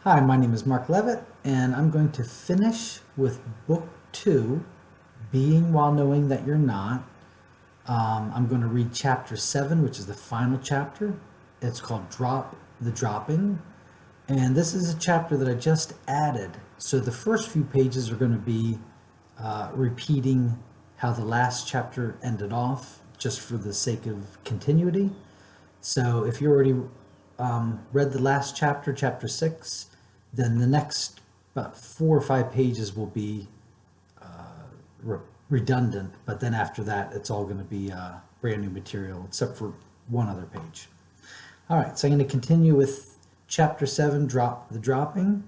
Hi, my name is Mark Levitt, and I'm going to finish with Book 2, Being While Knowing That You're Not. I'm going to read Chapter 7, which is the final chapter. It's called Drop the Dropping, and this is a chapter that I just added. So the first few pages are going to be repeating how the last chapter ended off, just for the sake of continuity. So if you already read the last chapter, chapter 6, then the next about 4 or 5 pages will be redundant, but then after that, it's all going to be brand new material, except for one other page. All right, so I'm going to continue with chapter 7, Drop the Dropping.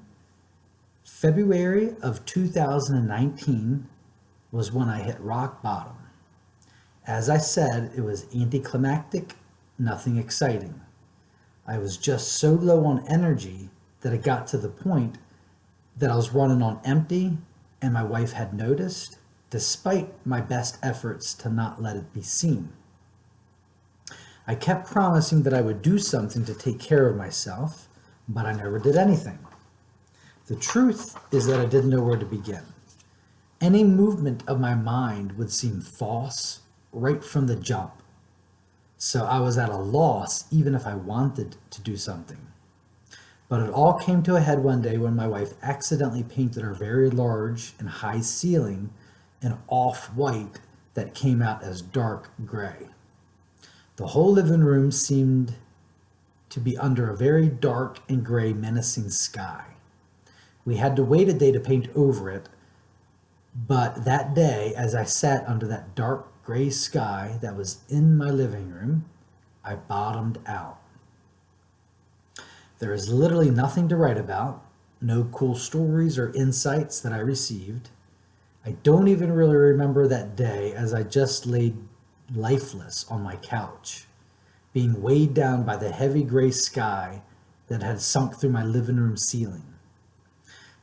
February of 2019 was when I hit rock bottom. As I said, it was anticlimactic, nothing exciting. I was just so low on energy that it got to the point that I was running on empty, and my wife had noticed, despite my best efforts to not let it be seen. I kept promising that I would do something to take care of myself, but I never did anything. The truth is that I didn't know where to begin. Any movement of my mind would seem false right from the jump. So I was at a loss even if I wanted to do something. But it all came to a head one day when my wife accidentally painted our very large and high ceiling in off-white that came out as dark gray. The whole living room seemed to be under a very dark and gray menacing sky. We had to wait a day to paint over it, but that day, as I sat under that dark gray sky that was in my living room, I bottomed out. There is literally nothing to write about, no cool stories or insights that I received. I don't even really remember that day, as I just laid lifeless on my couch, being weighed down by the heavy gray sky that had sunk through my living room ceiling.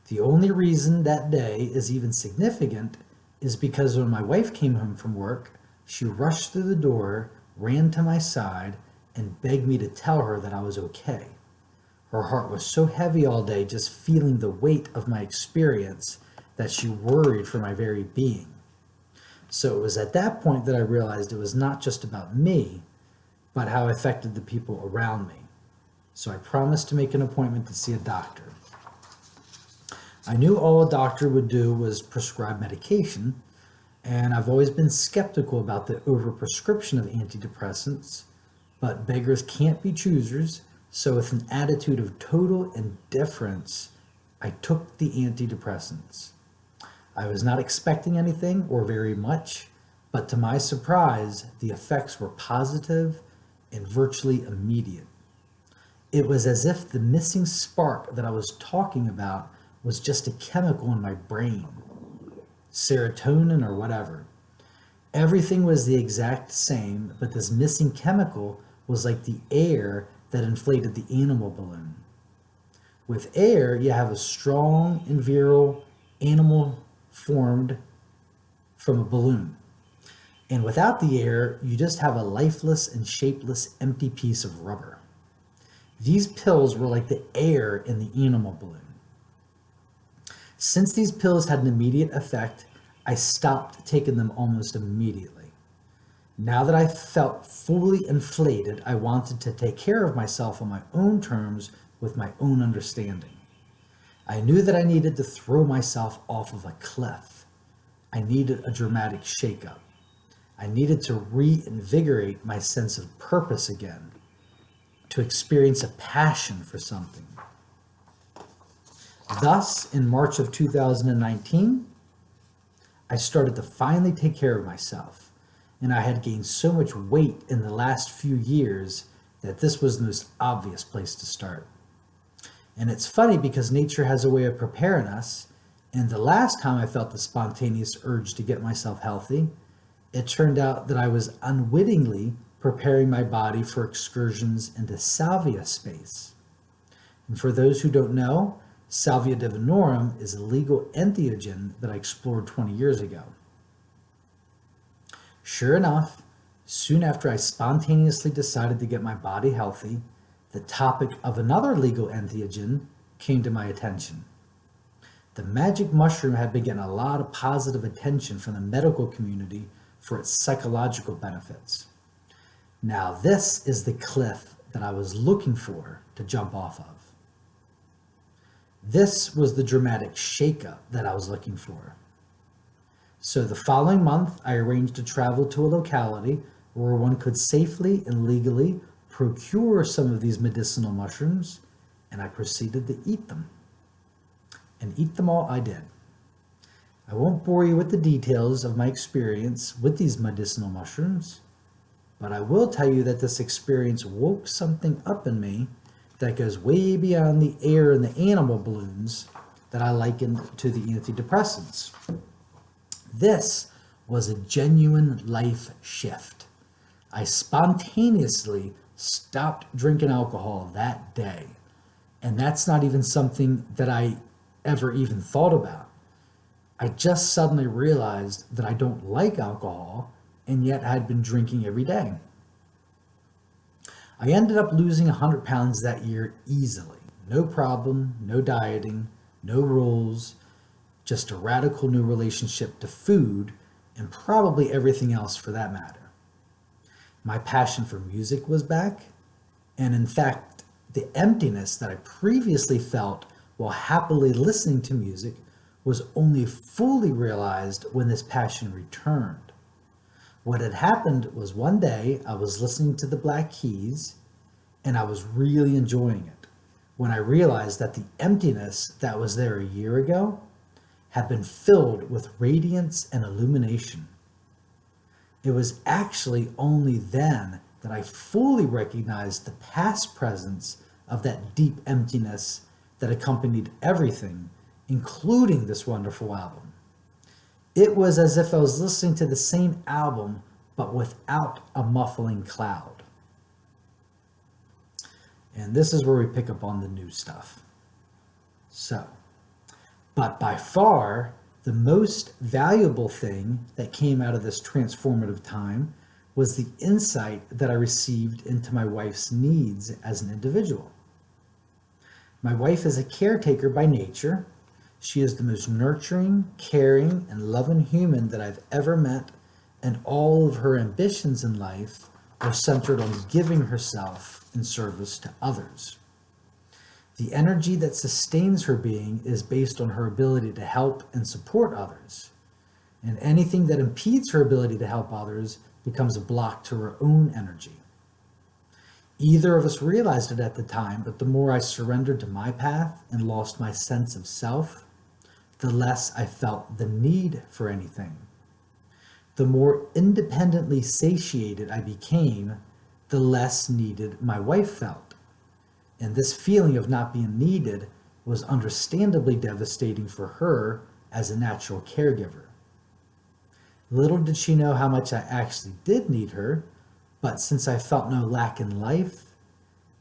The only reason that day is even significant is because when my wife came home from work, she rushed through the door, ran to my side, and begged me to tell her that I was okay. Her heart was so heavy all day just feeling the weight of my experience that she worried for my very being. So it was at that point that I realized it was not just about me, but how it affected the people around me. So I promised to make an appointment to see a doctor. I knew all a doctor would do was prescribe medication, and I've always been skeptical about the overprescription of antidepressants, but beggars can't be choosers, so with an attitude of total indifference, I took the antidepressants. I was not expecting anything or very much, but to my surprise, the effects were positive and virtually immediate. It was as if the missing spark that I was talking about was just a chemical in my brain, serotonin or whatever. Everything was the exact same, but this missing chemical was like the air that inflated the animal balloon. With air, you have a strong and virile animal formed from a balloon. And without the air, you just have a lifeless and shapeless empty piece of rubber. These pills were like the air in the animal balloon. Since these pills had an immediate effect, I stopped taking them almost immediately. Now that I felt fully inflated, I wanted to take care of myself on my own terms with my own understanding. I knew that I needed to throw myself off of a cliff. I needed a dramatic shakeup. I needed to reinvigorate my sense of purpose again, to experience a passion for something. Thus, in March of 2019, I started to finally take care of myself, and I had gained so much weight in the last few years that this was the most obvious place to start. And it's funny because nature has a way of preparing us, and the last time I felt the spontaneous urge to get myself healthy, it turned out that I was unwittingly preparing my body for excursions into salvia space. And for those who don't know, Salvia divinorum is a legal entheogen that I explored 20 years ago. Sure enough, soon after I spontaneously decided to get my body healthy, the topic of another legal entheogen came to my attention. The magic mushroom had been getting a lot of positive attention from the medical community for its psychological benefits. Now this is the cliff that I was looking for to jump off of. This was the dramatic shakeup that I was looking for. So the following month, I arranged to travel to a locality where one could safely and legally procure some of these medicinal mushrooms, and I proceeded to eat them. And eat them all I did. I won't bore you with the details of my experience with these medicinal mushrooms, but I will tell you that this experience woke something up in me that goes way beyond the air and the animal balloons that I likened to the antidepressants. This was a genuine life shift. I spontaneously stopped drinking alcohol that day. And that's not even something that I ever even thought about. I just suddenly realized that I don't like alcohol, and yet I had been drinking every day. I ended up losing 100 pounds that year easily. No problem, no dieting, no rules, just a radical new relationship to food and probably everything else for that matter. My passion for music was back, and in fact, the emptiness that I previously felt while happily listening to music was only fully realized when this passion returned. What had happened was one day I was listening to the Black Keys and I was really enjoying it when I realized that the emptiness that was there a year ago had been filled with radiance and illumination. It was actually only then that I fully recognized the past presence of that deep emptiness that accompanied everything, including this wonderful album. It was as if I was listening to the same album, but without a muffling cloud. And this is where we pick up on the new stuff. But by far, the most valuable thing that came out of this transformative time was the insight that I received into my wife's needs as an individual. My wife is a caretaker by nature. She is the most nurturing, caring, and loving human that I've ever met, and all of her ambitions in life are centered on giving herself in service to others. The energy that sustains her being is based on her ability to help and support others, and anything that impedes her ability to help others becomes a block to her own energy. Either of us realized it at the time, but the more I surrendered to my path and lost my sense of self, the less I felt the need for anything. The more independently satiated I became, the less needed my wife felt. And this feeling of not being needed was understandably devastating for her as a natural caregiver. Little did she know how much I actually did need her, but since I felt no lack in life,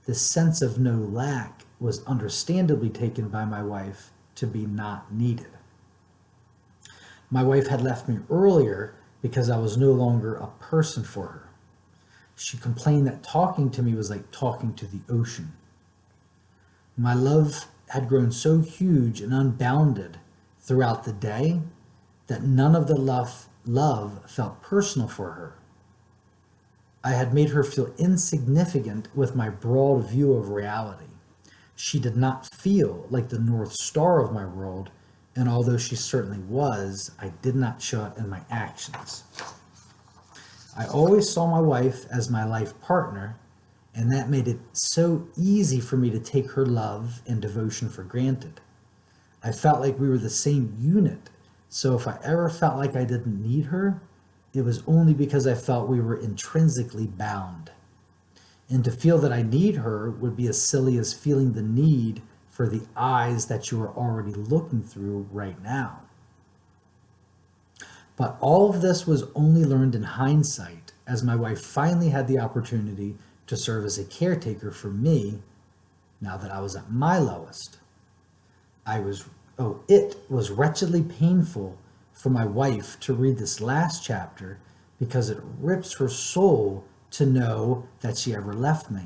the sense of no lack was understandably taken by my wife to be not needed. My wife had left me earlier because I was no longer a person for her. She complained that talking to me was like talking to the ocean. My love had grown so huge and unbounded throughout the day that none of the love felt personal for her. I had made her feel insignificant with my broad view of reality. She did not feel like the North Star of my world, and although she certainly was, I did not show it in my actions. I always saw my wife as my life partner, and that made it so easy for me to take her love and devotion for granted. I felt like we were the same unit, so if I ever felt like I didn't need her, it was only because I felt we were intrinsically bound. And to feel that I need her would be as silly as feeling the need for the eyes that you are already looking through right now. But all of this was only learned in hindsight, as my wife finally had the opportunity to serve as a caretaker for me now that I was at my lowest. It was wretchedly painful for my wife to read this last chapter because it rips her soul to know that she ever left me.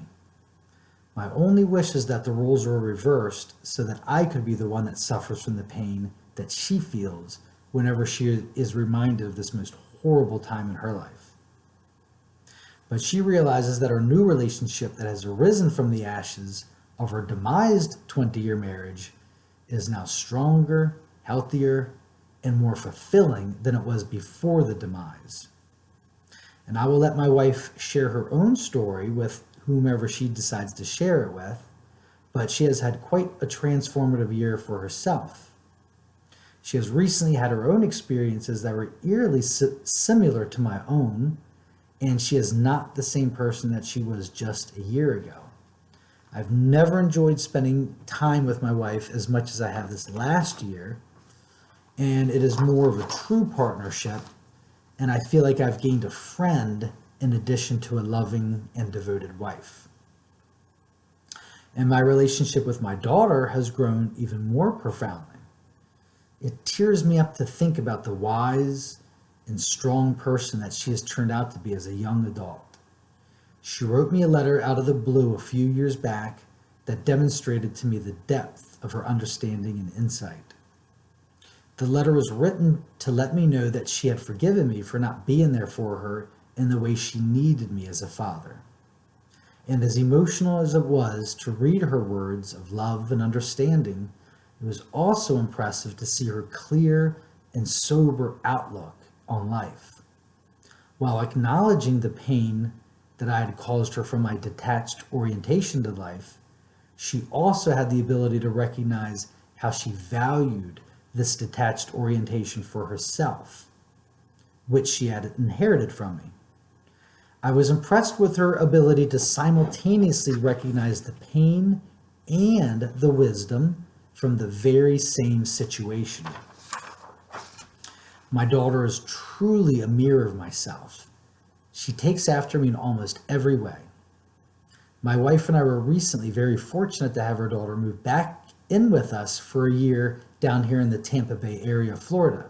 My only wish is that the roles were reversed so that I could be the one that suffers from the pain that she feels whenever she is reminded of this most horrible time in her life. But she realizes that our new relationship that has arisen from the ashes of her demised 20-year marriage is now stronger, healthier, and more fulfilling than it was before the demise. And I will let my wife share her own story with whomever she decides to share it with, but she has had quite a transformative year for herself. She has recently had her own experiences that were eerily similar to my own, and she is not the same person that she was just a year ago. I've never enjoyed spending time with my wife as much as I have this last year, and it is more of a true partnership, and I feel like I've gained a friend in addition to a loving and devoted wife. And my relationship with my daughter has grown even more profoundly. It tears me up to think about the wise and strong person that she has turned out to be as a young adult. She wrote me a letter out of the blue a few years back that demonstrated to me the depth of her understanding and insight. The letter was written to let me know that she had forgiven me for not being there for her in the way she needed me as a father. And as emotional as it was to read her words of love and understanding, it was also impressive to see her clear and sober outlook on life. While acknowledging the pain that I had caused her from my detached orientation to life, she also had the ability to recognize how she valued this detached orientation for herself, which she had inherited from me. I was impressed with her ability to simultaneously recognize the pain and the wisdom from the very same situation. My daughter is truly a mirror of myself. She takes after me in almost every way. My wife and I were recently very fortunate to have our daughter move back in with us for a year down here in the Tampa Bay area of Florida,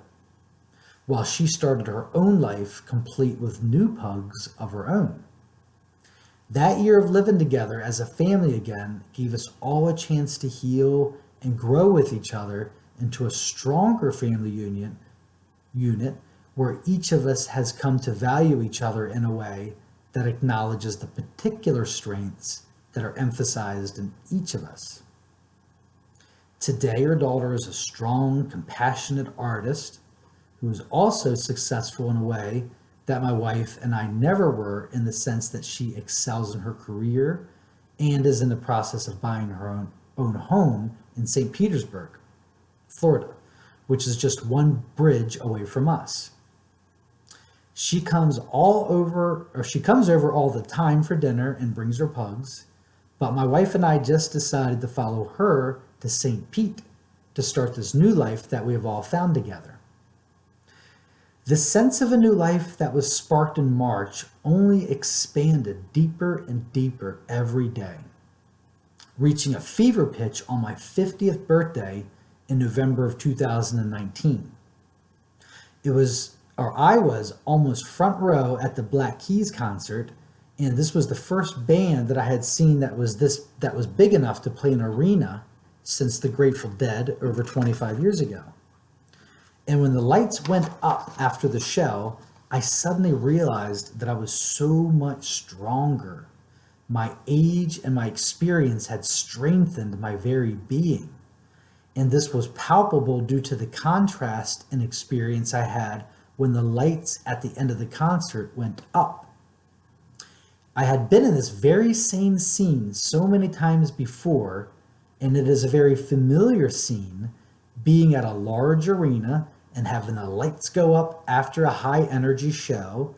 while she started her own life complete with new pugs of her own. That year of living together as a family again gave us all a chance to heal and grow with each other into a stronger family unit where each of us has come to value each other in a way that acknowledges the particular strengths that are emphasized in each of us. Today, our daughter is a strong, compassionate artist who is also successful in a way that my wife and I never were, in the sense that she excels in her career and is in the process of buying her own home in St. Petersburg, Florida, which is just one bridge away from us. She comes over all the time for dinner and brings her pugs, but my wife and I just decided to follow her to St. Pete to start this new life that we have all found together. The sense of a new life that was sparked in March only expanded deeper and deeper every day, reaching a fever pitch on my 50th birthday in November of 2019. I was almost front row at the Black Keys concert, and this was the first band that I had seen that was big enough to play an arena since the Grateful Dead over 25 years ago. And when the lights went up after the show, I suddenly realized that I was so much stronger. My age and my experience had strengthened my very being. And this was palpable due to the contrast and experience I had when the lights at the end of the concert went up. I had been in this very same scene so many times before, and it is a very familiar scene, being at a large arena and having the lights go up after a high energy show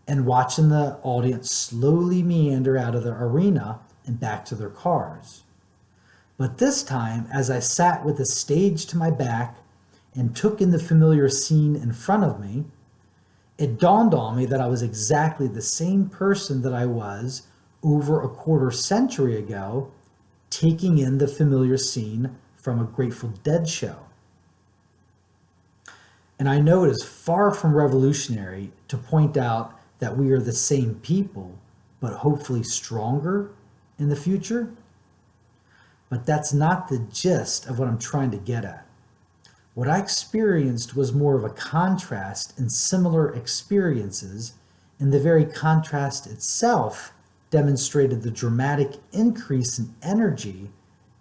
and watching the audience slowly meander out of the arena and back to their cars. But this time, as I sat with the stage to my back and took in the familiar scene in front of me, it dawned on me that I was exactly the same person that I was over a quarter century ago, taking in the familiar scene from a Grateful Dead show. And I know it is far from revolutionary to point out that we are the same people, but hopefully stronger in the future. but that's not the gist of what I'm trying to get at. What I experienced was more of a contrast in similar experiences, and the very contrast itself demonstrated the dramatic increase in energy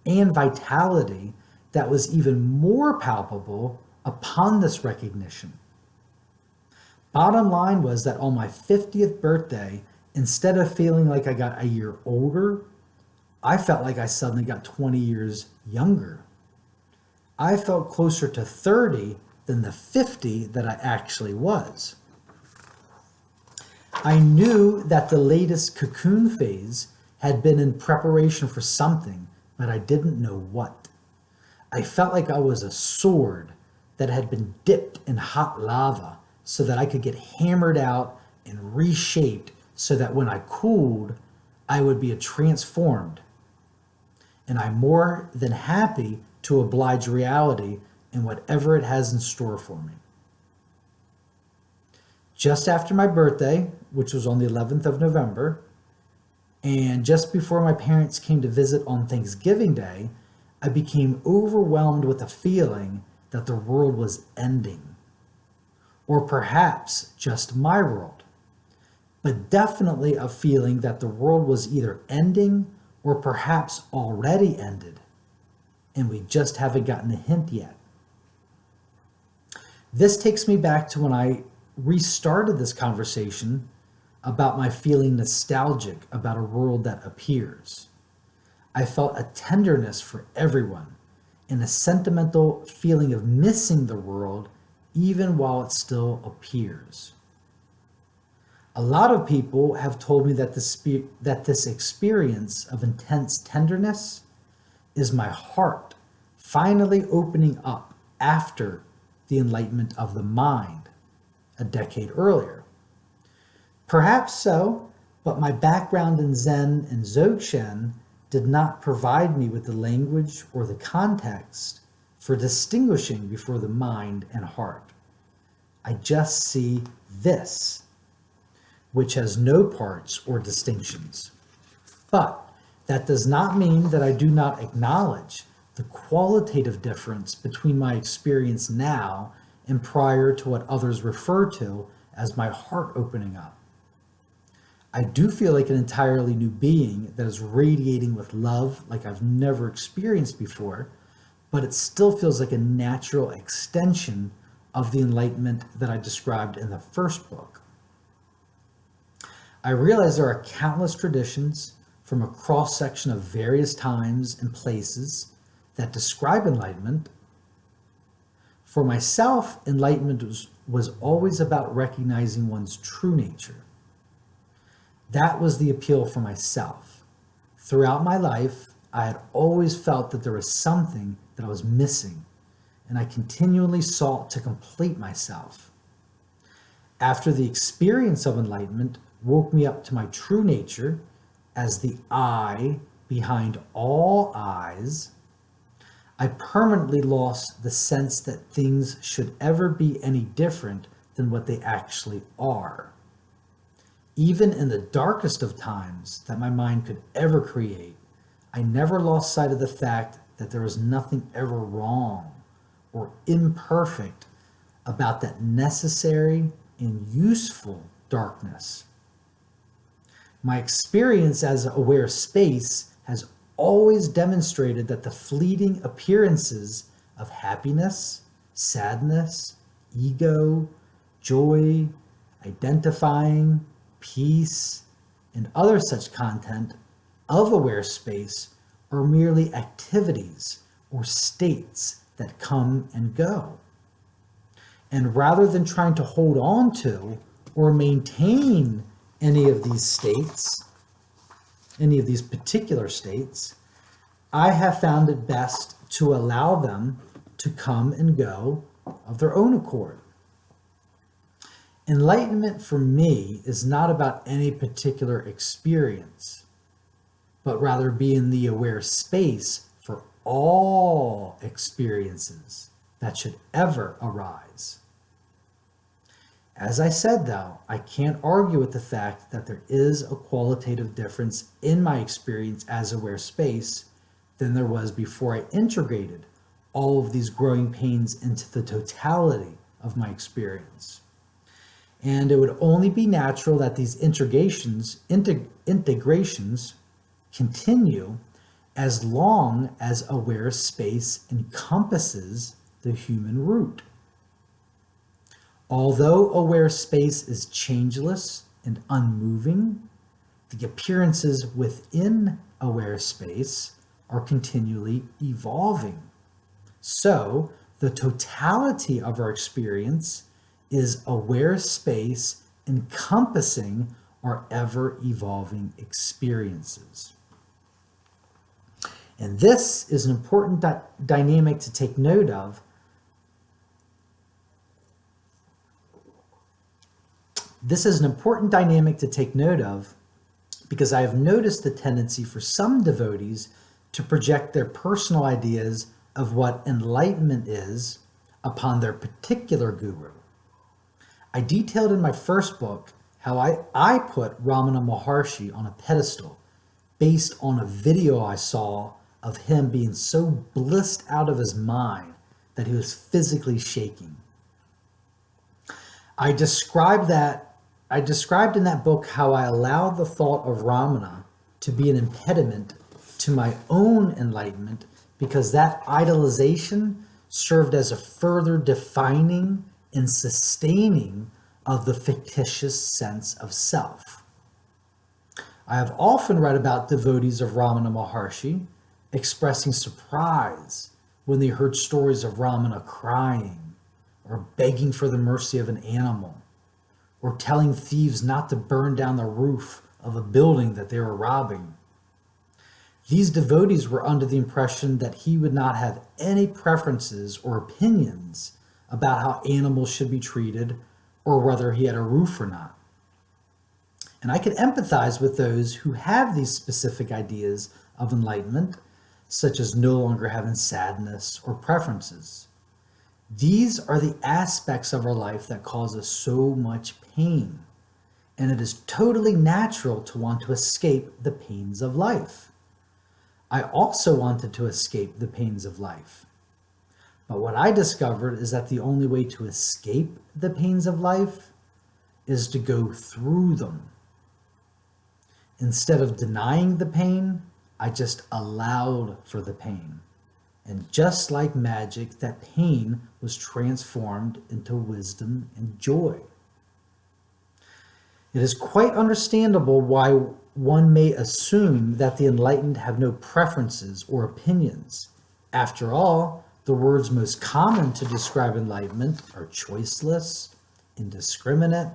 and vitality that was even more palpable upon this recognition. Bottom line was that on my 50th birthday, instead of feeling like I got a year older, I felt like I suddenly got 20 years younger. I felt closer to 30 than the 50 that I actually was. I knew that the latest cocoon phase had been in preparation for something, but I didn't know what. I felt like I was a sword that had been dipped in hot lava so that I could get hammered out and reshaped so that when I cooled, I would be transformed. And I'm more than happy to oblige reality in whatever it has in store for me. Just after my birthday, which was on the 11th of November, and just before my parents came to visit on Thanksgiving Day, I became overwhelmed with a feeling that the world was ending. Or perhaps just my world. But definitely a feeling that the world was either ending or perhaps already ended. And we just haven't gotten a hint yet. This takes me back to when I restarted this conversation about my feeling nostalgic about a world that appears. I felt a tenderness for everyone and a sentimental feeling of missing the world even while it still appears. A lot of people have told me that this experience of intense tenderness is my heart finally opening up after the enlightenment of the mind a decade earlier. Perhaps so, but my background in Zen and Dzogchen did not provide me with the language or the context for distinguishing before the mind and heart. I just see this, which has no parts or distinctions. But that does not mean that I do not acknowledge the qualitative difference between my experience now and prior to what others refer to as my heart opening up. I do feel like an entirely new being that is radiating with love like I've never experienced before, but it still feels like a natural extension of the enlightenment that I described in the first book. I realize there are countless traditions from a cross-section of various times and places that describe enlightenment. For myself, enlightenment was always about recognizing one's true nature. That was the appeal for myself. Throughout my life, I had always felt that there was something that I was missing, and I continually sought to complete myself. After the experience of enlightenment woke me up to my true nature as the I behind all eyes, I permanently lost the sense that things should ever be any different than what they actually are. Even in the darkest of times that my mind could ever create, I never lost sight of the fact that there was nothing ever wrong or imperfect about that necessary and useful darkness. My experience as aware space has always demonstrated that the fleeting appearances of happiness, sadness, ego, joy, identifying, peace, and other such content of aware space are merely activities or states that come and go. And rather than trying to hold on to or maintain any of these states, any of these particular states, I have found it best to allow them to come and go of their own accord. Enlightenment for me is not about any particular experience, but rather being the aware space for all experiences that should ever arise. As I said, though, I can't argue with the fact that there is a qualitative difference in my experience as aware space than there was before I integrated all of these growing pains into the totality of my experience. And it would only be natural that these integrations continue as long as aware space encompasses the human root. Although aware space is changeless and unmoving, the appearances within aware space are continually evolving. So, the totality of our experience is aware space encompassing our ever-evolving experiences. And this is an important dynamic to take note of. This is an important dynamic to take note of because I have noticed the tendency for some devotees to project their personal ideas of what enlightenment is upon their particular guru. I detailed in my first book how I put Ramana Maharshi on a pedestal based on a video I saw of him being so blissed out of his mind that he was physically shaking. I described in that book how I allowed the thought of Ramana to be an impediment to my own enlightenment because that idolization served as a further defining and sustaining of the fictitious sense of self. I have often read about devotees of Ramana Maharshi expressing surprise when they heard stories of Ramana crying or begging for the mercy of an animal or telling thieves not to burn down the roof of a building that they were robbing. These devotees were under the impression that he would not have any preferences or opinions about how animals should be treated or whether he had a roof or not. And I can empathize with those who have these specific ideas of enlightenment, such as no longer having sadness or preferences. These are the aspects of our life that cause us so much pain, and it is totally natural to want to escape the pains of life. I also wanted to escape the pains of life. But what I discovered is that the only way to escape the pains of life is to go through them. Instead of denying the pain, I just allowed for the pain. And just like magic, that pain was transformed into wisdom and joy. It is quite understandable why one may assume that the enlightened have no preferences or opinions. After all, the words most common to describe enlightenment are choiceless, indiscriminate,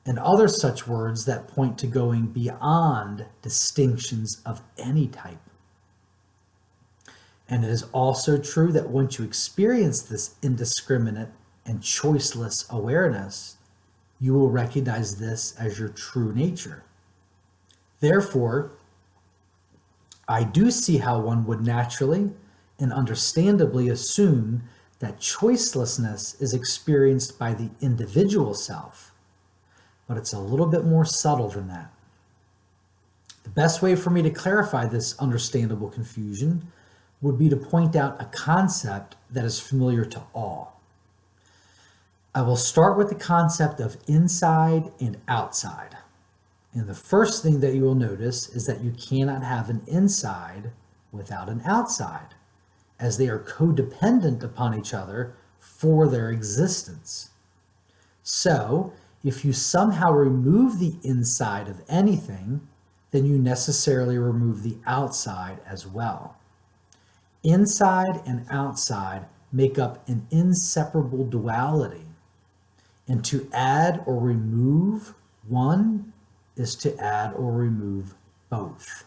and other such words that point to going beyond distinctions of any type. And it is also true that once you experience this indiscriminate and choiceless awareness, you will recognize this as your true nature. Therefore, I do see how one would naturally and understandably assume that choicelessness is experienced by the individual self, but it's a little bit more subtle than that. The best way for me to clarify this understandable confusion would be to point out a concept that is familiar to all. I will start with the concept of inside and outside. And the first thing that you will notice is that you cannot have an inside without an outside, as they are codependent upon each other for their existence. So, if you somehow remove the inside of anything, then you necessarily remove the outside as well. Inside and outside make up an inseparable duality, and to add or remove one is to add or remove both.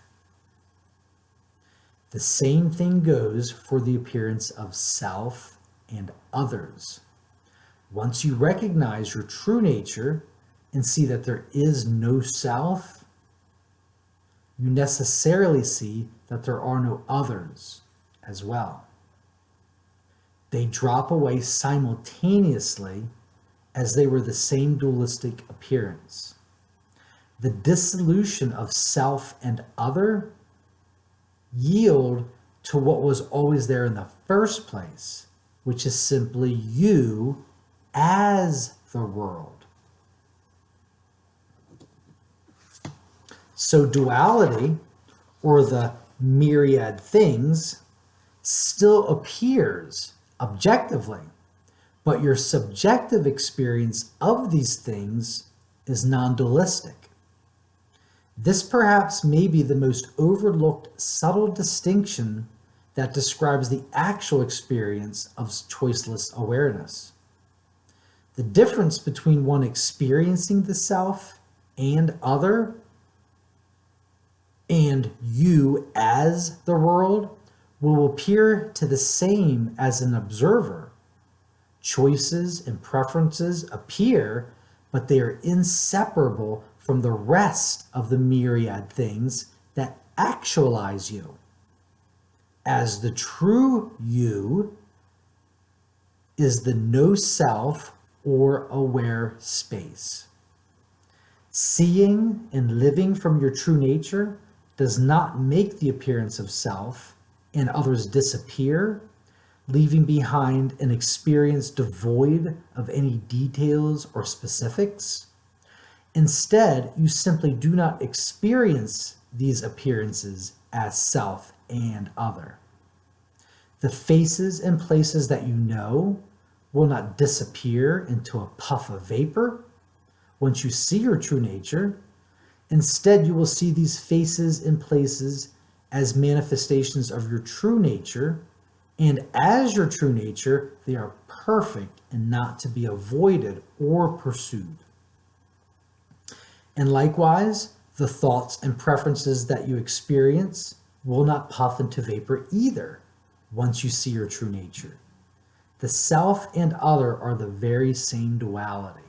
The same thing goes for the appearance of self and others. Once you recognize your true nature and see that there is no self, you necessarily see that there are no others as well. They drop away simultaneously as they were the same dualistic appearance. The dissolution of self and other yield to what was always there in the first place, which is simply you as the world. So duality, or the myriad things, still appears objectively, but your subjective experience of these things is non-dualistic. This perhaps may be the most overlooked subtle distinction that describes the actual experience of choiceless awareness. The difference between one experiencing the self and other and you as the world will appear to the same as an observer. Choices and preferences appear, but they are inseparable from the rest of the myriad things that actualize you. As the true you is the no self or aware space. Seeing and living from your true nature does not make the appearance of self and others disappear, leaving behind an experience devoid of any details or specifics. Instead, you simply do not experience these appearances as self and other. The faces and places that you know will not disappear into a puff of vapor once you see your true nature. Instead, you will see these faces and places as manifestations of your true nature, and as your true nature, they are perfect and not to be avoided or pursued. And likewise, the thoughts and preferences that you experience will not puff into vapor either once you see your true nature. The self and other are the very same duality.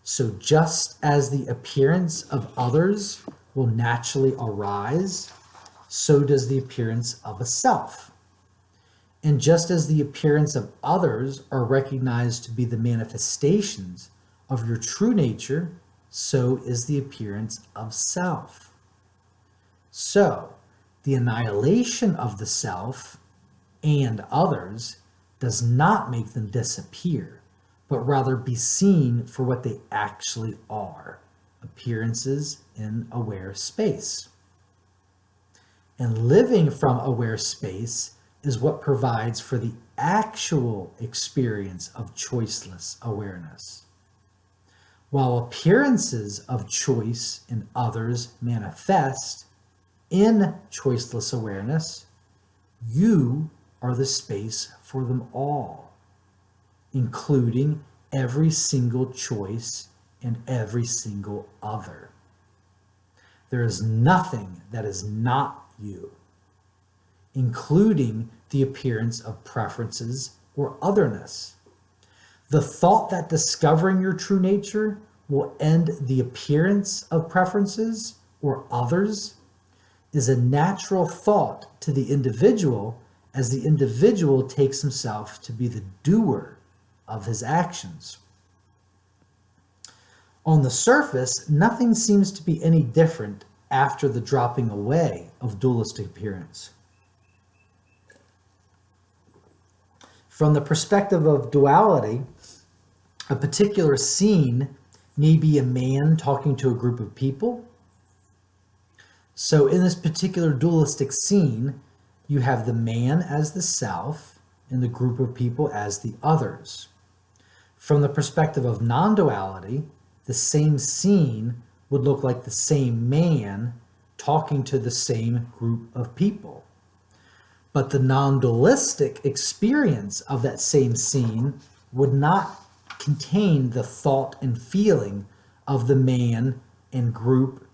So just as the appearance of others will naturally arise, so does the appearance of a self. And just as the appearance of others are recognized to be the manifestations of your true nature, so is the appearance of self. So, the annihilation of the self and others does not make them disappear, but rather be seen for what they actually are, appearances in aware space. And living from aware space is what provides for the actual experience of choiceless awareness. While appearances of choice in others manifest in choiceless awareness, you are the space for them all, including every single choice and every single other. There is nothing that is not you, including the appearance of preferences or otherness. The thought that discovering your true nature will end the appearance of preferences or others is a natural thought to the individual, as the individual takes himself to be the doer of his actions. On the surface, nothing seems to be any different after the dropping away of dualistic appearance. From the perspective of duality, a particular scene may be a man talking to a group of people. So in this particular dualistic scene, you have the man as the self and the group of people as the others. From the perspective of non-duality, the same scene would look like the same man talking to the same group of people. But the non-dualistic experience of that same scene would not contain the thought and feeling of the man and group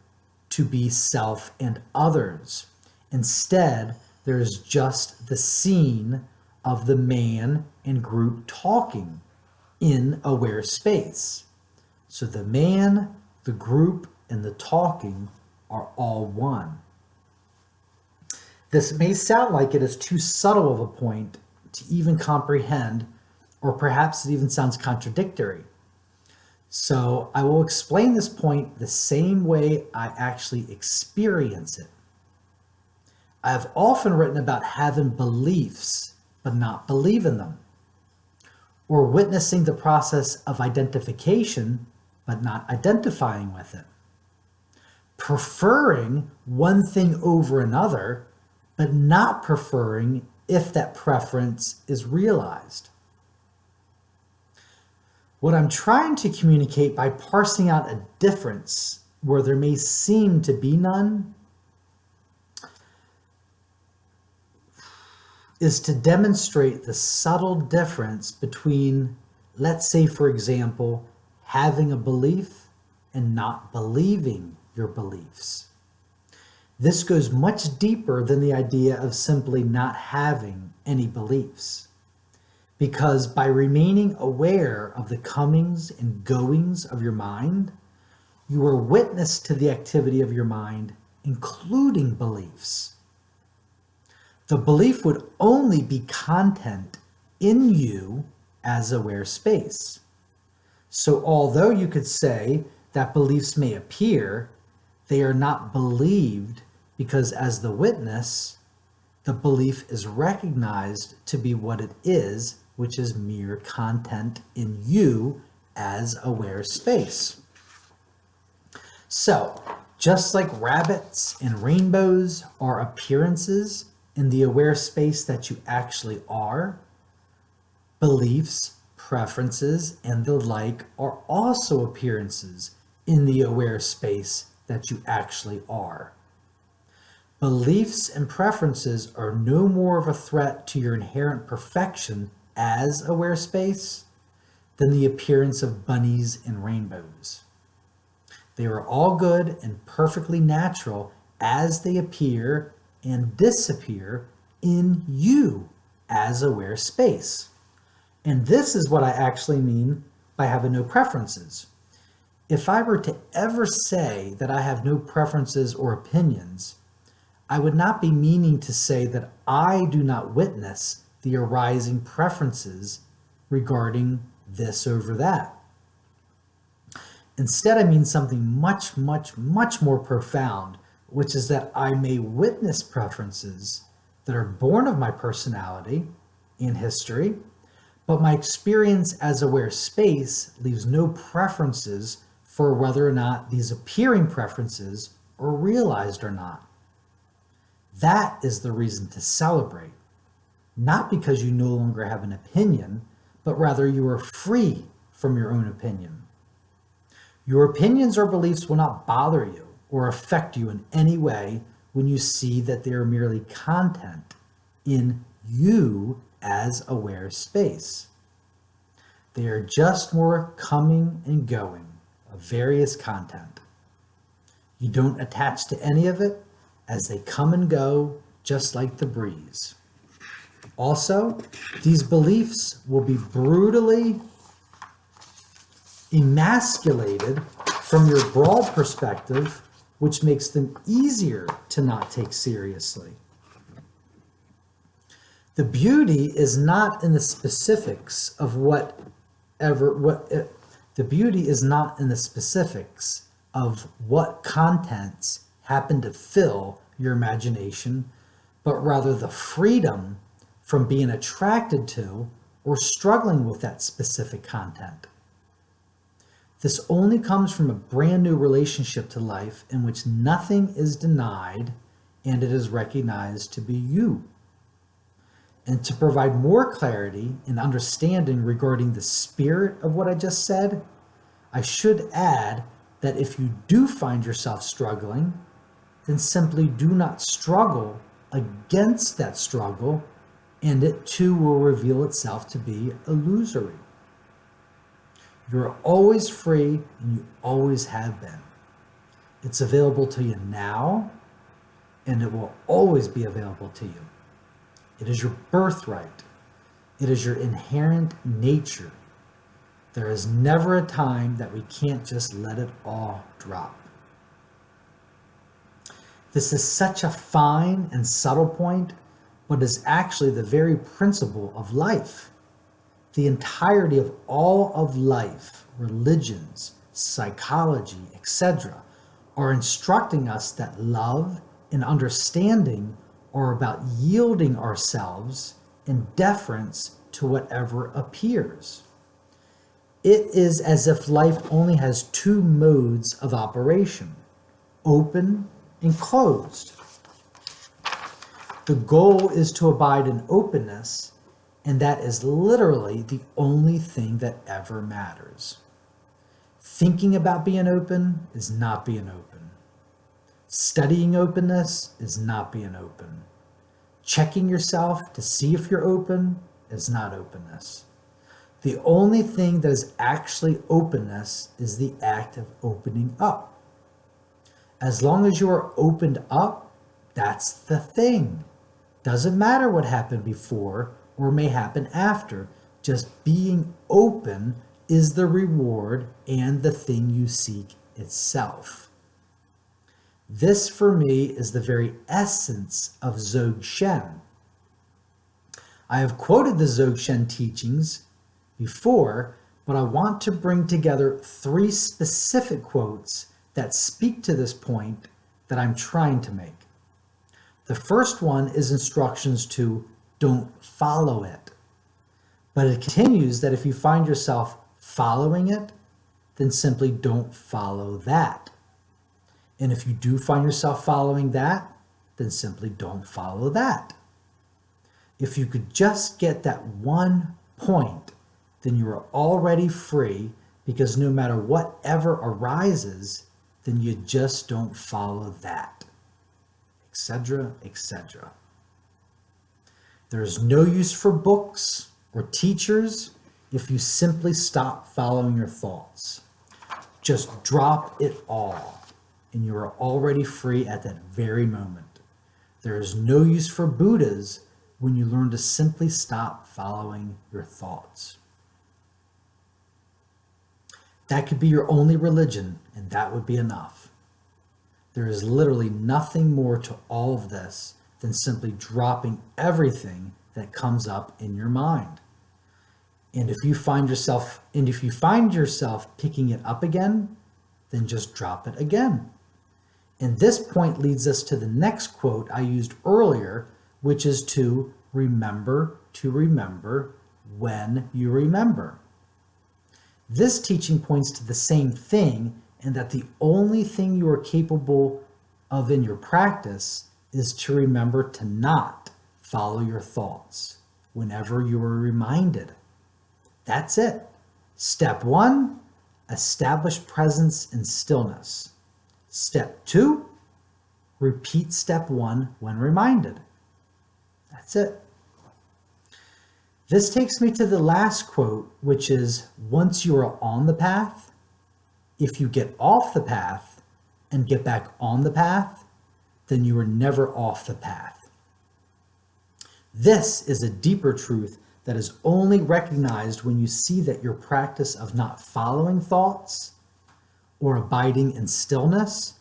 to be self and others. Instead, there is just the scene of the man and group talking in aware space. So the man, the group, and the talking are all one. This may sound like it is too subtle of a point to even comprehend, or perhaps it even sounds contradictory. So I will explain this point the same way I actually experience it. I have often written about having beliefs but not believing them, or witnessing the process of identification but not identifying with it, preferring one thing over another but not preferring if that preference is realized. What I'm trying to communicate by parsing out a difference where there may seem to be none is to demonstrate the subtle difference between, let's say, for example, having a belief and not believing your beliefs. This goes much deeper than the idea of simply not having any beliefs. Because by remaining aware of the comings and goings of your mind, you are witness to the activity of your mind, including beliefs. The belief would only be content in you as aware space. So although you could say that beliefs may appear, they are not believed because as the witness, the belief is recognized to be what it is, which is mere content in you as aware space. So, just like rabbits and rainbows are appearances in the aware space that you actually are, beliefs, preferences, and the like are also appearances in the aware space that you actually are. Beliefs and preferences are no more of a threat to your inherent perfection as aware space than the appearance of bunnies and rainbows. They are all good and perfectly natural as they appear and disappear in you as aware space. And this is what I actually mean by having no preferences. If I were to ever say that I have no preferences or opinions, I would not be meaning to say that I do not witness the arising preferences regarding this over that. Instead, I mean something much, much, much more profound, which is that I may witness preferences that are born of my personality and history, but my experience as aware space leaves no preferences for whether or not these appearing preferences are realized or not. That is the reason to celebrate, not because you no longer have an opinion, but rather you are free from your own opinion. Your opinions or beliefs will not bother you or affect you in any way when you see that they are merely content in you as aware space. They are just more coming and going of various content. You don't attach to any of it as they come and go, just like the breeze. Also, these beliefs will be brutally emasculated from your broad perspective, which makes them easier to not take seriously. The beauty is not in the specifics of the beauty is not in the specifics of what contents happen to fill your imagination, but rather the freedom from being attracted to or struggling with that specific content. This only comes from a brand new relationship to life in which nothing is denied and it is recognized to be you. And to provide more clarity and understanding regarding the spirit of what I just said, I should add that if you do find yourself struggling, then simply do not struggle against that struggle, and it too will reveal itself to be illusory. You're always free, and you always have been. It's available to you now, and it will always be available to you. It is your birthright. It is your inherent nature. There is never a time that we can't just let it all drop. This is such a fine and subtle point, but is actually the very principle of life. The entirety of all of life, religions, psychology, etc., are instructing us that love and understanding are about yielding ourselves in deference to whatever appears. It is as if life only has two modes of operation, open and closed. The goal is to abide in openness, and that is literally the only thing that ever matters. Thinking about being open is not being open. Studying openness is not being open. Checking yourself to see if you're open is not openness. The only thing that is actually openness is the act of opening up. As long as you are opened up, that's the thing. Doesn't matter what happened before or may happen after. Just being open is the reward and the thing you seek itself. This, for me, is the very essence of Dzogchen. I have quoted the Dzogchen teachings before, but I want to bring together 3 specific quotes that speak to this point that I'm trying to make. The first one is instructions to don't follow it. But it continues that if you find yourself following it, then simply don't follow that. And if you do find yourself following that, then simply don't follow that. If you could just get that one point, then you are already free, because no matter whatever arises, then you just don't follow that, etc., etc. There is no use for books or teachers if you simply stop following your thoughts. Just drop it all, and you are already free at that very moment. There is no use for Buddhas when you learn to simply stop following your thoughts. That could be your only religion, and that would be enough. There is literally nothing more to all of this than simply dropping everything that comes up in your mind. And if you find yourself picking it up again, then just drop it again. And this point leads us to the next quote I used earlier, which is to remember when you remember. This teaching points to the same thing, and that the only thing you are capable of in your practice is to remember to not follow your thoughts whenever you are reminded. That's it. Step 1, establish presence and stillness. Step 2, repeat step 1 when reminded. That's it. This takes me to the last quote, which is, once you are on the path, if you get off the path and get back on the path, then you are never off the path. This is a deeper truth that is only recognized when you see that your practice of not following thoughts or abiding in stillness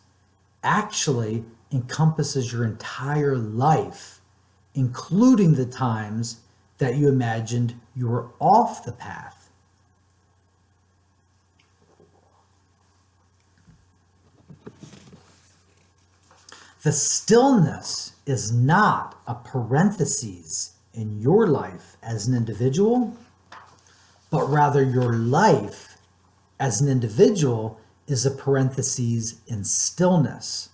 actually encompasses your entire life, including the times that you imagined you were off the path. The stillness is not a parenthesis in your life as an individual, but rather your life as an individual is a parenthesis in stillness.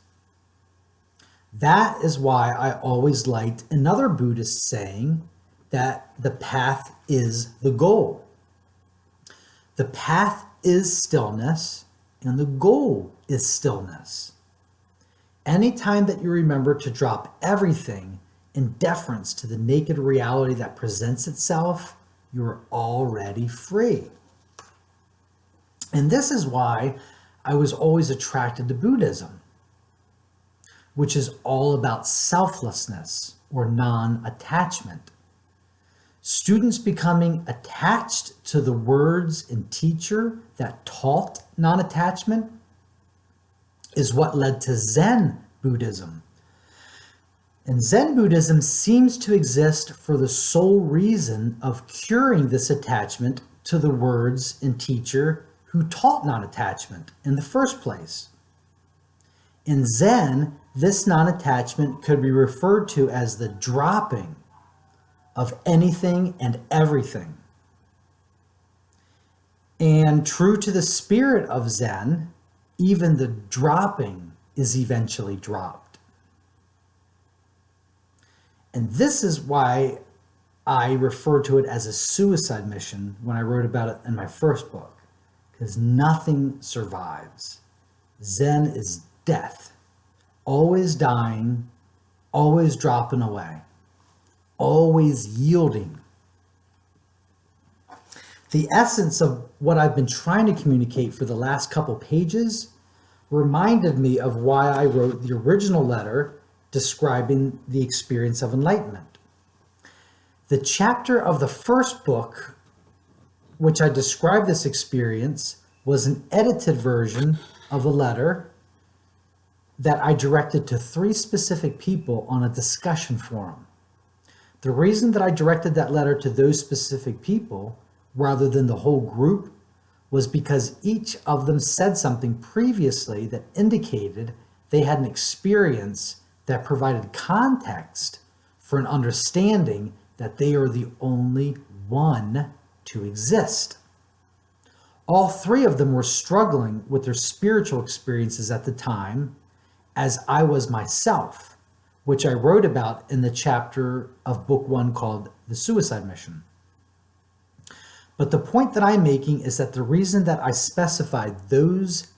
That is why I always liked another Buddhist saying that the path is the goal. The path is stillness, and the goal is stillness. Anytime that you remember to drop everything in deference to the naked reality that presents itself, you're already free. And this is why I was always attracted to Buddhism, which is all about selflessness or non-attachment. Students becoming attached to the words and teacher that taught non-attachment is what led to Zen Buddhism. And Zen Buddhism seems to exist for the sole reason of curing this attachment to the words and teacher who taught non-attachment in the first place. In Zen, This non-attachment could be referred to as the dropping of anything and everything. And true to the spirit of Zen, even the dropping is eventually dropped. And this is why I refer to it as a suicide mission when I wrote about it in my first book, because nothing survives. Zen is death, always dying, always dropping away, always yielding. The essence of what I've been trying to communicate for the last couple pages reminded me of why I wrote the original letter describing the experience of enlightenment. The chapter of the first book, which I described this experience, was an edited version of a letter that I directed to 3 specific people on a discussion forum. The reason that I directed that letter to those specific people rather than the whole group was because each of them said something previously that indicated they had an experience that provided context for an understanding that they are the only one to exist. All 3 of them were struggling with their spiritual experiences at the time, as I was myself, which I wrote about in the chapter of book 1 called The Suicide Mission. But the point that I'm making is that the reason that I specified those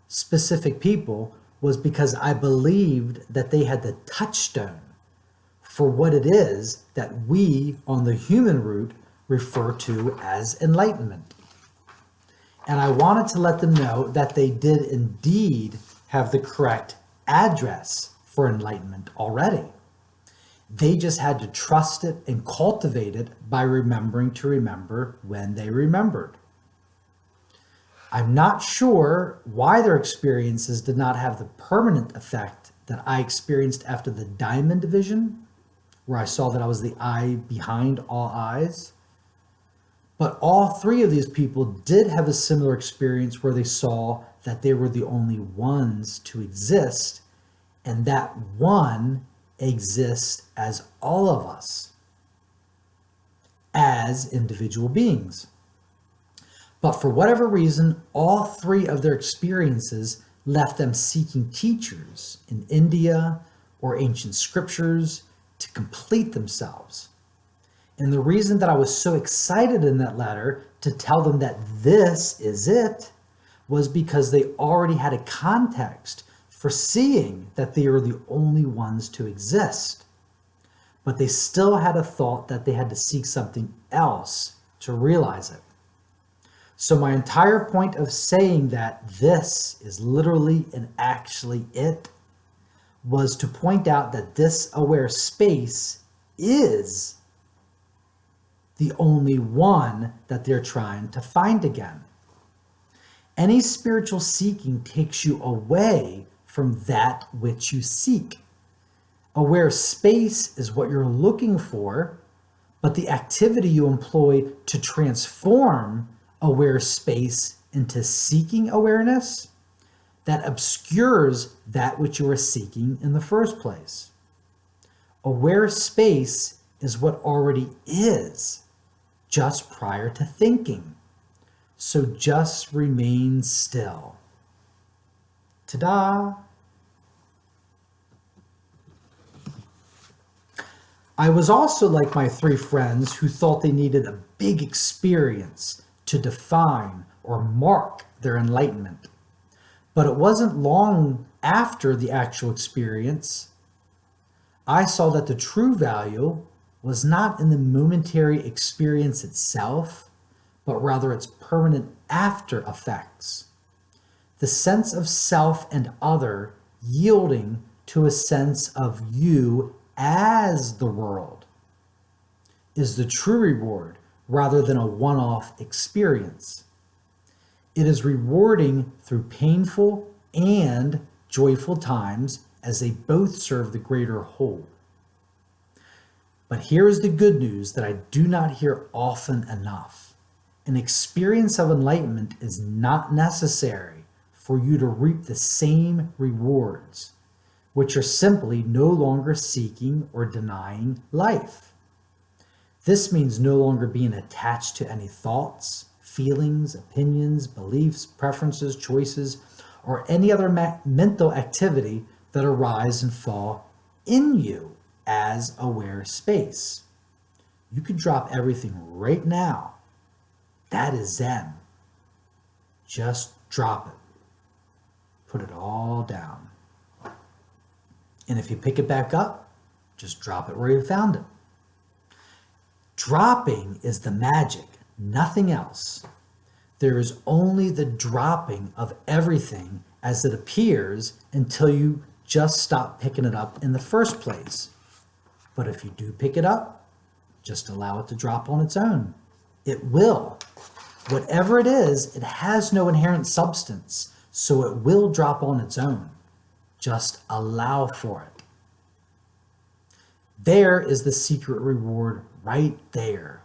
specific people was because I believed that they had the touchstone for what it is that we on the human root refer to as enlightenment. And I wanted to let them know that they did indeed have the correct address for enlightenment already. They just had to trust it and cultivate it by remembering to remember when they remembered. I'm not sure why their experiences did not have the permanent effect that I experienced after the diamond division, where I saw that I was the eye behind all eyes. But all 3 of these people did have a similar experience where they saw that they were the only ones to exist, and that one exists as all of us, as individual beings. But for whatever reason, all 3 of their experiences left them seeking teachers in India or ancient scriptures to complete themselves. And the reason that I was so excited in that letter to tell them that this is it was because they already had a context for seeing that they were the only ones to exist. But they still had a thought that they had to seek something else to realize it. So my entire point of saying that this is literally and actually it was to point out that this aware space is the only one that they're trying to find again. Any spiritual seeking takes you away from that which you seek. Aware space is what you're looking for, but the activity you employ to transform aware space into seeking awareness, that obscures that which you are seeking in the first place. Aware space is what already is, just prior to thinking. So just remain still. Ta-da! I was also like my 3 friends who thought they needed a big experience to define or mark their enlightenment. But it wasn't long after the actual experience I saw that the true value was not in the momentary experience itself, but rather its permanent after effects. The sense of self and other yielding to a sense of you as the world is the true reward rather than a one-off experience. It is rewarding through painful and joyful times as they both serve the greater whole. But here is the good news that I do not hear often enough. An experience of enlightenment is not necessary for you to reap the same rewards. which are simply no longer seeking or denying life. This means no longer being attached to any thoughts, feelings, opinions, beliefs, preferences, choices, or any other mental activity that arise and fall in you as aware space. You could drop everything right now. That is Zen. Just drop it. Put it all down. And if you pick it back up, just drop it where you found it. Dropping is the magic, nothing else. There is only the dropping of everything as it appears until you just stop picking it up in the first place. But if you do pick it up, just allow it to drop on its own. It will. Whatever it is, it has no inherent substance, so it will drop on its own. Just allow for it. There is the secret reward right there.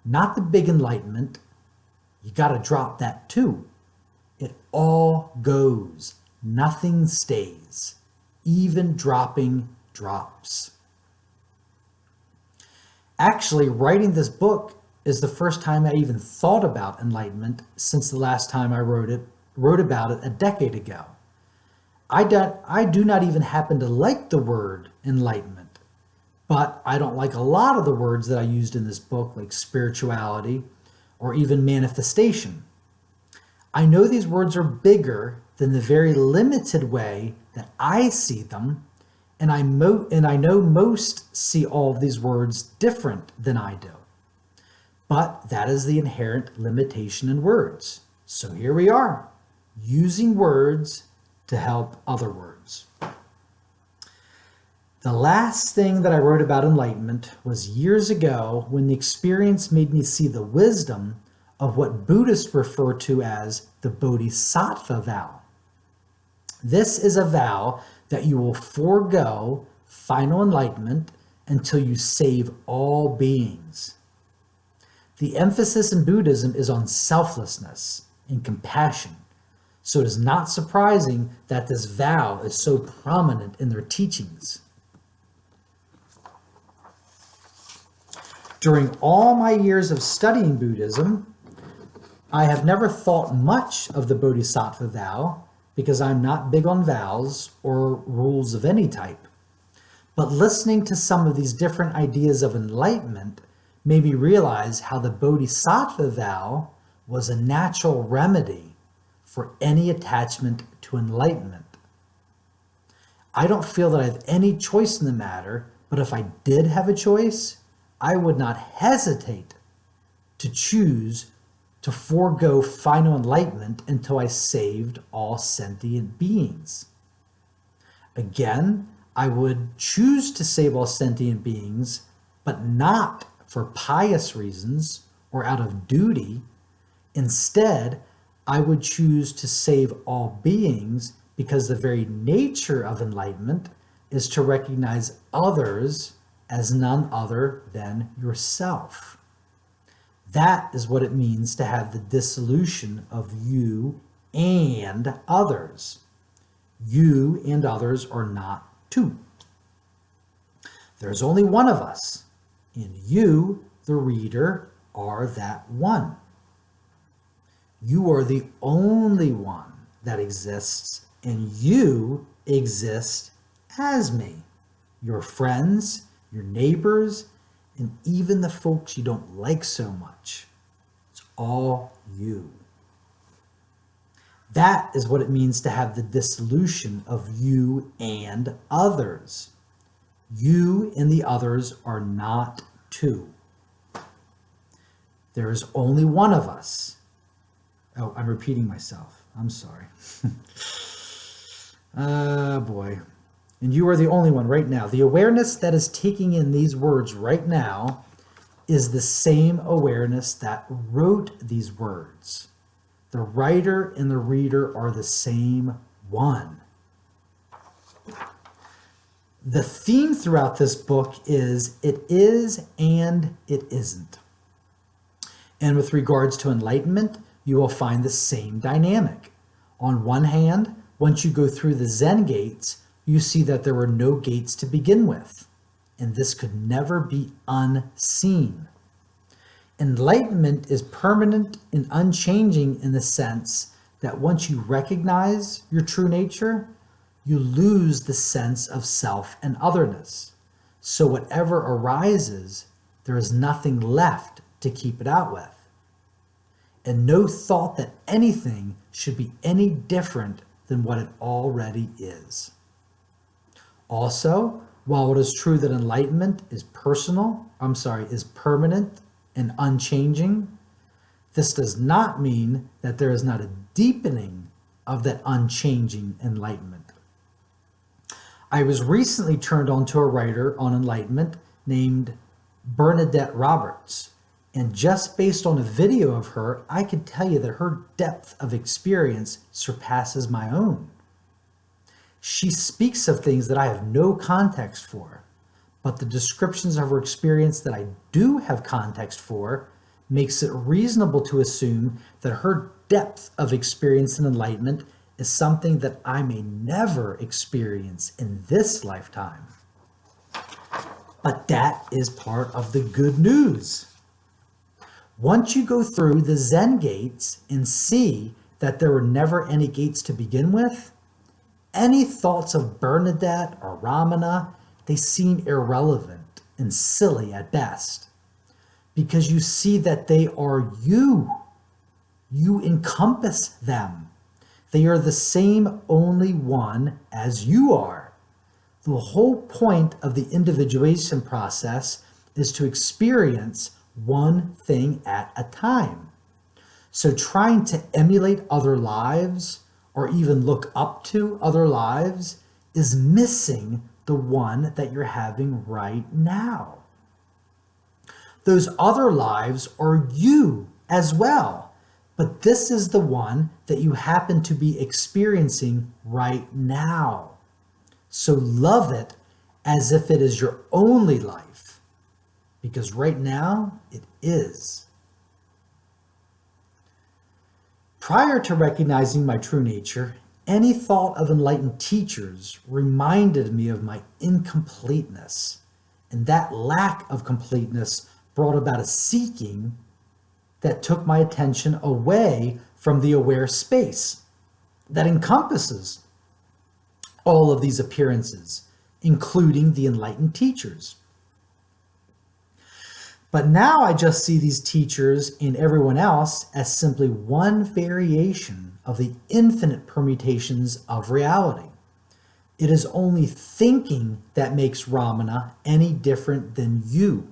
Not the big enlightenment. You got to drop that too. It all goes. Nothing stays. Even dropping drops. Actually, writing this book is the first time I even thought about enlightenment since the last time I wrote about it a decade ago. I do not even happen to like the word enlightenment, but I don't like a lot of the words that I used in this book, like spirituality or even manifestation. I know these words are bigger than the very limited way that I see them, and I know most see all of these words different than I do. But that is the inherent limitation in words. So here we are, using words to help other words. The last thing that I wrote about enlightenment was years ago when the experience made me see the wisdom of what Buddhists refer to as the bodhisattva vow. This is a vow that you will forego final enlightenment until you save all beings. The emphasis in Buddhism is on selflessness and compassion, so it is not surprising that this vow is so prominent in their teachings. During all my years of studying Buddhism, I have never thought much of the bodhisattva vow because I'm not big on vows or rules of any type. But listening to some of these different ideas of enlightenment made me realize how the bodhisattva vow was a natural remedy for any attachment to enlightenment. I don't feel that I have any choice in the matter, but if I did have a choice, I would not hesitate to choose to forego final enlightenment until I saved all sentient beings. Again, I would choose to save all sentient beings, but not for pious reasons or out of duty. Instead, I would choose to save all beings because the very nature of enlightenment is to recognize others as none other than yourself. That is what it means to have the dissolution of you and others. You and others are not two. There's only one of us, and you, the reader, are that one. You are the only one that exists, and you exist as me. Your friends, your neighbors, and even the folks you don't like so much. It's all you. That is what it means to have the dissolution of you and others. You and the others are not two. There is only one of us. Oh, I'm repeating myself. I'm sorry. Boy. And you are the only one right now. The awareness that is taking in these words right now is the same awareness that wrote these words. The writer and the reader are the same one. The theme throughout this book is it is and it isn't. And with regards to enlightenment, you will find the same dynamic. On one hand, once you go through the Zen gates, you see that there were no gates to begin with, and this could never be unseen. Enlightenment is permanent and unchanging in the sense that once you recognize your true nature, you lose the sense of self and otherness. So whatever arises, there is nothing left to keep it out with. And no thought that anything should be any different than what it already is. Also, while it is true that enlightenment is permanent and unchanging, this does not mean that there is not a deepening of that unchanging enlightenment. I was recently turned on to a writer on enlightenment named Bernadette Roberts, and just based on a video of her, I can tell you that her depth of experience surpasses my own. She speaks of things that I have no context for, but the descriptions of her experience that I do have context for makes it reasonable to assume that her depth of experience and enlightenment is something that I may never experience in this lifetime. But that is part of the good news. Once you go through the Zen gates and see that there were never any gates to begin with, any thoughts of Bernadette or Ramana, they seem irrelevant and silly at best, because you see that they are you. You encompass them. They are the same only one as you are. The whole point of the individuation process is to experience one thing at a time. So trying to emulate other lives or even look up to other lives is missing the one that you're having right now. Those other lives are you as well, but this is the one that you happen to be experiencing right now. So love it as if it is your only life, because right now it is. Prior to recognizing my true nature, any thought of enlightened teachers reminded me of my incompleteness, and that lack of completeness brought about a seeking that took my attention away from the aware space that encompasses all of these appearances, including the enlightened teachers. But now I just see these teachers and everyone else as simply one variation of the infinite permutations of reality. It is only thinking that makes Ramana any different than you.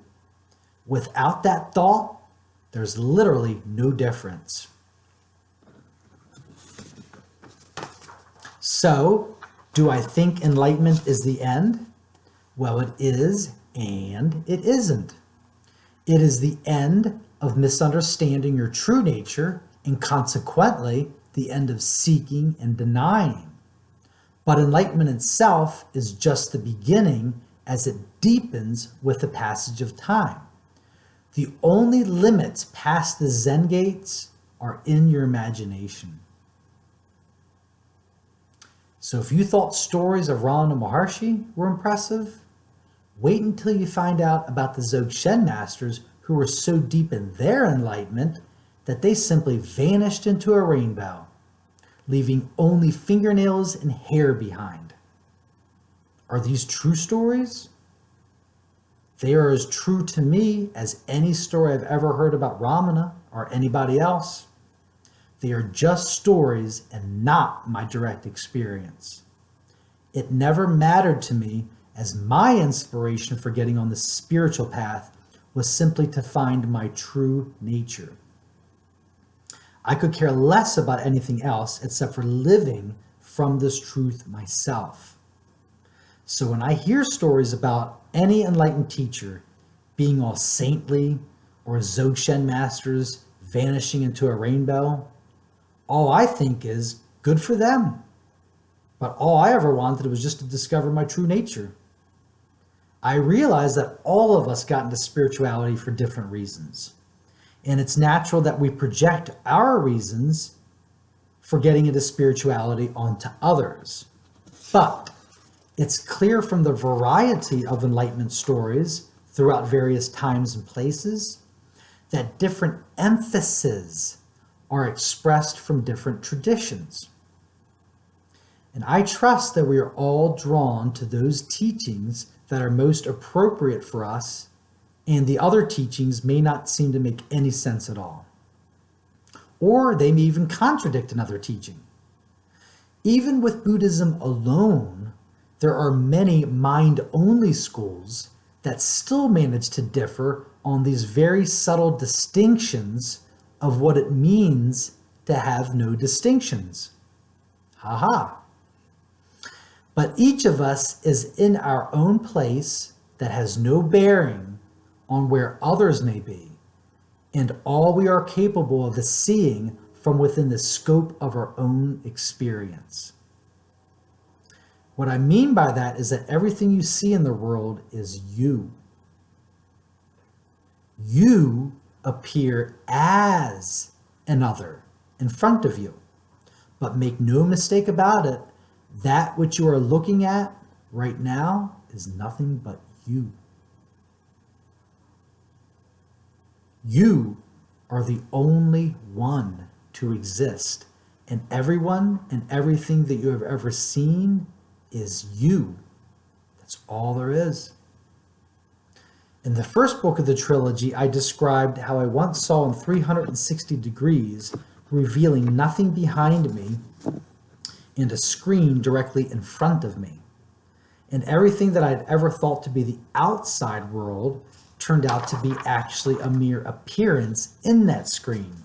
Without that thought, there's literally no difference. So, do I think enlightenment is the end? Well, it is, and it isn't. It is the end of misunderstanding your true nature, and consequently, the end of seeking and denying. But enlightenment itself is just the beginning as it deepens with the passage of time. The only limits past the Zen gates are in your imagination. So if you thought stories of Ramana Maharshi were impressive, wait until you find out about the Dzogchen masters who were so deep in their enlightenment that they simply vanished into a rainbow, leaving only fingernails and hair behind. Are these true stories? They are as true to me as any story I've ever heard about Ramana or anybody else. They are just stories and not my direct experience. It never mattered to me, as my inspiration for getting on the spiritual path was simply to find my true nature. I could care less about anything else except for living from this truth myself. So when I hear stories about any enlightened teacher being all saintly or Dzogchen masters vanishing into a rainbow, all I think is good for them. But all I ever wanted was just to discover my true nature. I realized that all of us got into spirituality for different reasons. And it's natural that we project our reasons for getting into spirituality onto others. But It's clear from the variety of enlightenment stories throughout various times and places that different emphases are expressed from different traditions. And I trust that we are all drawn to those teachings that are most appropriate for us, and the other teachings may not seem to make any sense at all. Or they may even contradict another teaching. Even with Buddhism alone, there are many mind-only schools that still manage to differ on these very subtle distinctions of what it means to have no distinctions. Ha. But each of us is in our own place that has no bearing on where others may be, and all we are capable of is seeing from within the scope of our own experience. What I mean by that is that everything you see in the world is you. You appear as another in front of you. But make no mistake about it, that which you are looking at right now is nothing but you. You are the only one to exist, and everyone and everything that you have ever seen is you. That's all there is. In the first book of the trilogy, I described how I once saw in 360 degrees, revealing nothing behind me, and a screen directly in front of me. And everything that I'd ever thought to be the outside world turned out to be actually a mere appearance in that screen.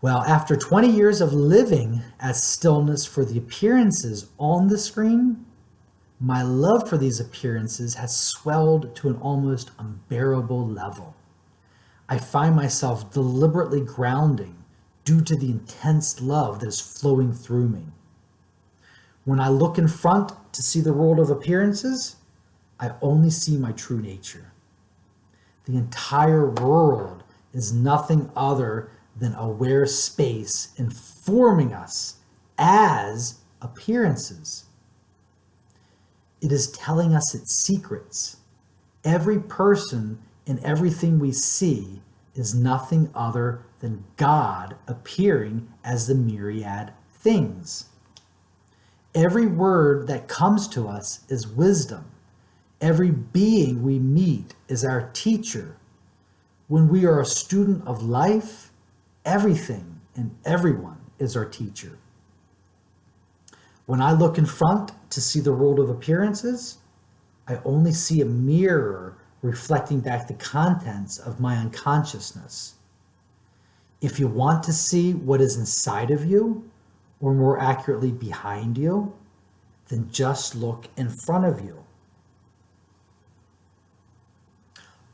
Well, after 20 years of living as stillness for the appearances on the screen, my love for these appearances has swelled to an almost unbearable level. I find myself deliberately grounding due to the intense love that is flowing through me. When I look in front to see the world of appearances, I only see my true nature. The entire world is nothing other than aware space informing us as appearances. It is telling us its secrets. Every person and everything we see is nothing other than God appearing as the myriad things. Every word that comes to us is wisdom. Every being we meet is our teacher. When we are a student of life, everything and everyone is our teacher. When I look in front to see the world of appearances, I only see a mirror reflecting back the contents of my unconsciousness. If you want to see what is inside of you, or more accurately behind you, then just look in front of you.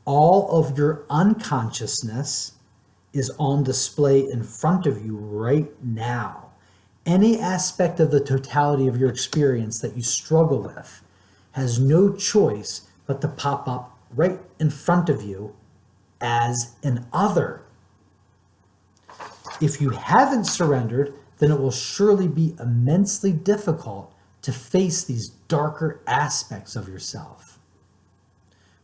All of your unconsciousness is on display in front of you right now. Any aspect of the totality of your experience that you struggle with has no choice but to pop up right in front of you as an other. If you haven't surrendered, then it will surely be immensely difficult to face these darker aspects of yourself.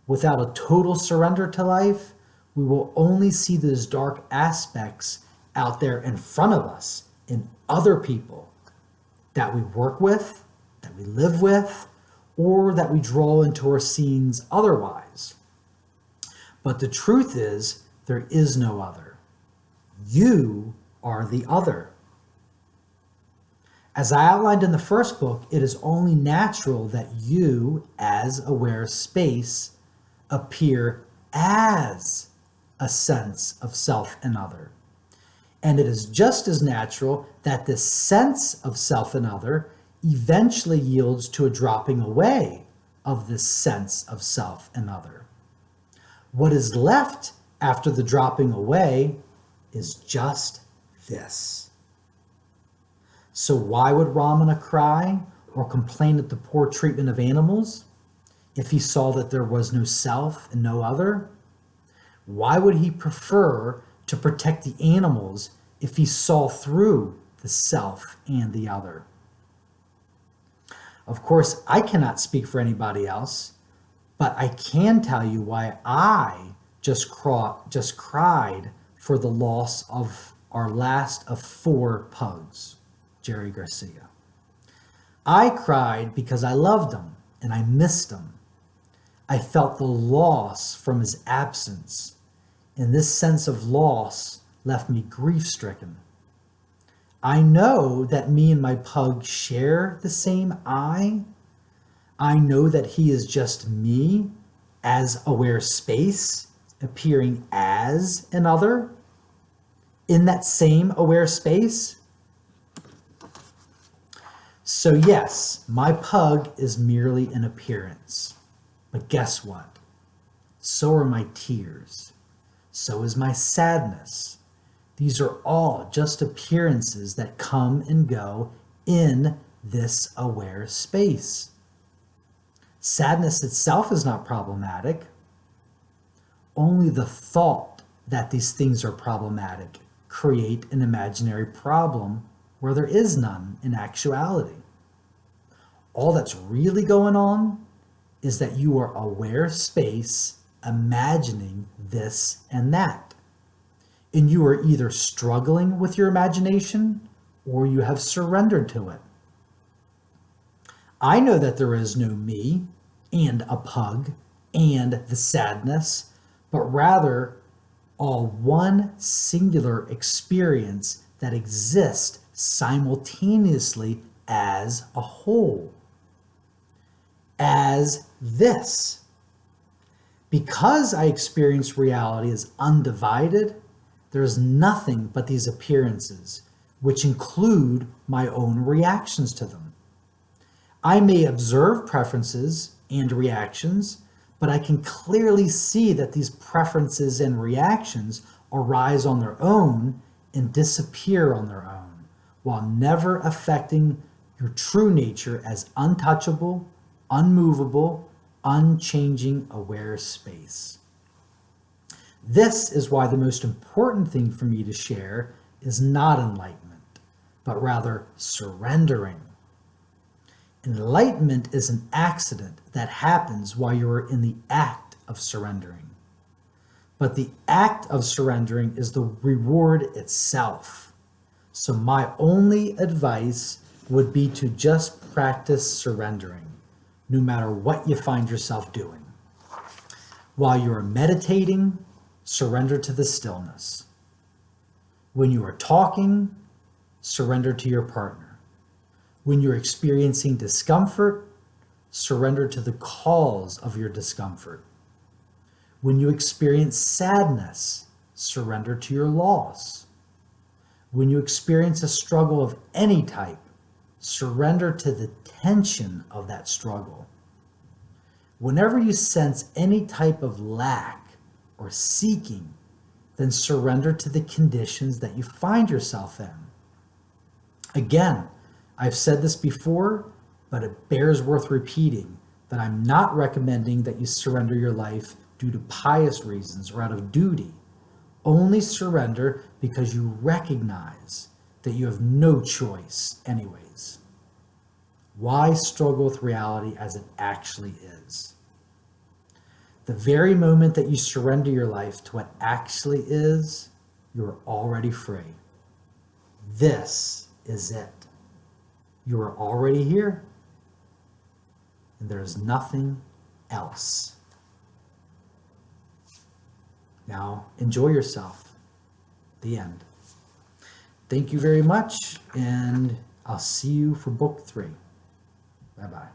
Without a total surrender to life, we will only see those dark aspects out there in front of us in other people that we work with, that we live with, or that we draw into our scenes otherwise. But the truth is, there is no other. You are the other. As I outlined in the first book, it is only natural that you, as aware space, appear as a sense of self and other. And it is just as natural that this sense of self and other eventually yields to a dropping away of this sense of self and other. What is left after the dropping away is just this. So why would Ramana cry or complain at the poor treatment of animals if he saw that there was no self and no other? Why would he prefer to protect the animals if he saw through the self and the other? Of course, I cannot speak for anybody else, but I can tell you why I just cried for the loss of our last of 4 pugs, Jerry Garcia. I cried because I loved him and I missed him. I felt the loss from his absence, and this sense of loss left me grief-stricken. I know that me and my pug share the same I. I know that he is just me as aware space, appearing as another in that same aware space. So yes, my pug is merely an appearance. But guess what? So are my tears. So is my sadness. These are all just appearances that come and go in this aware space. Sadness itself is not problematic. Only the thought that these things are problematic create an imaginary problem where there is none in actuality. All that's really going on is that you are aware space imagining this and that. And you are either struggling with your imagination or you have surrendered to it. I know that there is no me and a pug and the sadness, but rather all one singular experience that exists simultaneously as a whole. As this. Because I experience reality as undivided, there is nothing but these appearances, which include my own reactions to them. I may observe preferences and reactions, but I can clearly see that these preferences and reactions arise on their own and disappear on their own, while never affecting your true nature as untouchable, unmovable, unchanging aware space. This is why the most important thing for me to share is not enlightenment, but rather surrendering. Enlightenment is an accident that happens while you are in the act of surrendering. But the act of surrendering is the reward itself. So my only advice would be to just practice surrendering, no matter what you find yourself doing. While you are meditating, surrender to the stillness. When you are talking, surrender to your partner. When you're experiencing discomfort, surrender to the cause of your discomfort. When you experience sadness, surrender to your loss. When you experience a struggle of any type, surrender to the tension of that struggle. Whenever you sense any type of lack or seeking, then surrender to the conditions that you find yourself in. Again, I've said this before, but it bears worth repeating that I'm not recommending that you surrender your life due to pious reasons or out of duty. Only surrender because you recognize that you have no choice anyways. Why struggle with reality as it actually is? The very moment that you surrender your life to what actually is, you are already free. This is it. You are already here, and there is nothing else. Now, enjoy yourself. The end. Thank you very much, and I'll see you for book 3. Bye-bye.